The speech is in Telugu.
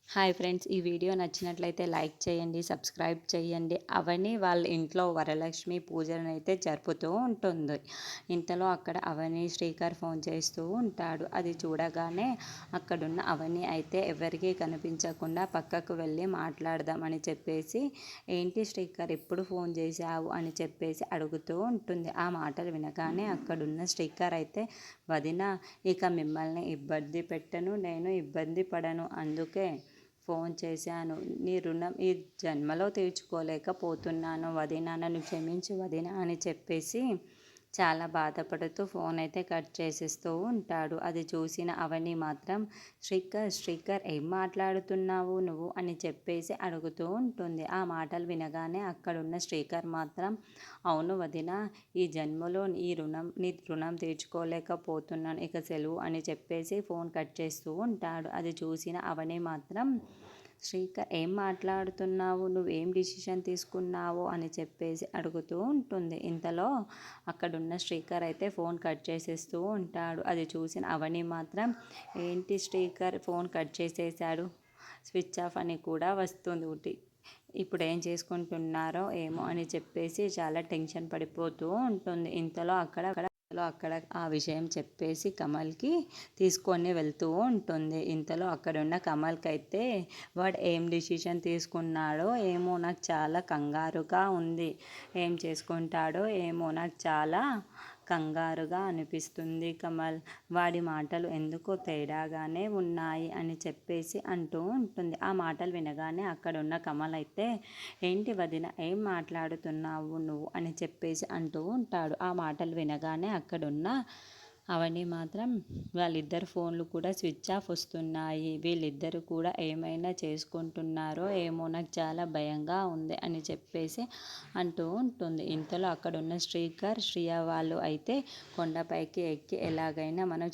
హాయ్ ఫ్రెండ్స్, ఈ వీడియో నచ్చినట్లయితే లైక్ చేయండి, సబ్స్క్రైబ్ చేయండి. అవని వాళ్ళ ఇంట్లో వరలక్ష్మి పూజనైతే జరుపుతూ ఉంటుంది. ఇంతలో అక్కడ అవని శ్రీకర్ ఫోన్ చేస్తూ ఉంటాడు. అది చూడగానే అక్కడున్న అవని అయితే ఎవరికీ కనిపించకుండా పక్కకు వెళ్ళి మాట్లాడదాం అని చెప్పేసి, ఏంటి శ్రీకర్ ఎప్పుడు ఫోన్ చేశావు అని చెప్పేసి అడుగుతూ ఉంటుంది. ఆ మాటలు వినగానే అక్కడున్న శ్రీకర్ అయితే, వదిన, ఇక మిమ్మల్ని ఇబ్బంది పెట్టను, నేను ఇబ్బంది పడను, అందుకే ఫోన్ చేశాను. నీ రుణం ఈ జన్మలో తీర్చుకోలేకపోతున్నాను వదిన, నన్ను క్షమించు వదిన అని చెప్పేసి చాలా బాధపడుతూ ఫోన్ అయితే కట్ చేసేస్తూ ఉంటాడు. అది చూసిన అవని మాత్రం, శ్రీకర్ ఏం మాట్లాడుతున్నావు నువ్వు అని చెప్పేసి అడుగుతూ ఉంటుంది. ఆ మాటలు వినగానే అక్కడున్న శ్రీకర్ మాత్రం, అవును వదిన, ఈ జన్మలో నీ రుణం తీర్చుకోలేకపోతున్నాను, ఇక సెలవు అని చెప్పేసి ఫోన్ కట్ చేస్తూ ఉంటాడు. అది చూసిన అవని మాత్రం, శ్రీకర్ ఏం మాట్లాడుతున్నావు, నువ్వేం డిసిషన్ తీసుకున్నావు అని చెప్పేసి అడుగుతూ ఉంటుంది. ఇంతలో అక్కడున్న శ్రీకర్ అయితే ఫోన్ కట్ చేసేస్తూ ఉంటాడు. అది చూసిన అవని మాత్రం, ఏంటి శ్రీకర్ ఫోన్ కట్ చేసేసాడు, స్విచ్ ఆఫ్ అని కూడా వస్తుంది, ఇప్పుడు ఏం చేసుకుంటున్నారో ఏమో అని చెప్పేసి చాలా టెన్షన్ పడిపోతూ ఉంటుంది. ఇంతలో అక్కడ ఆ విషయం చెప్పేసి కమల్కి తీసుకొని వెళ్తూ ఉంటుంది. ఇంతలో అక్కడున్న కమల్కి అయితే, వాడు ఏం డిసిషన్ తీసుకున్నాడో ఏమో, నాకు చాలా కంగారుగా ఉంది, ఏం చేసుకుంటాడో ఏమో, నాకు చాలా కంగారుగా అనిపిస్తుంది కమల్, వాడి మాటలు ఎందుకో తేడాగానే ఉన్నాయి అని చెప్పేసి అంటూ ఉంటుంది. ఆ మాటలు వినగానే అక్కడున్న కమల్ అయితే, ఏంటి వదిన, ఏం మాట్లాడుతున్నావు నువ్వు అని చెప్పేసి అంటూ ఉంటాడు. ఆ మాటలు వినగానే అక్కడున్న అవని మాత్రం, వాళ్ళిద్దరు ఫోన్లు కూడా స్విచ్ ఆఫ్ వస్తున్నాయి, వీళ్ళిద్దరు కూడా ఏమైనా చేసుకుంటున్నారో ఏమో, నాకు చాలా భయంగా ఉంది అని చెప్పేసి అంటూ ఉంటుంది. ఇంతలో అక్కడున్న శ్రీకర్, శ్రియ వాళ్ళు అయితే కొండపైకి ఎక్కి ఎలాగైనా మనం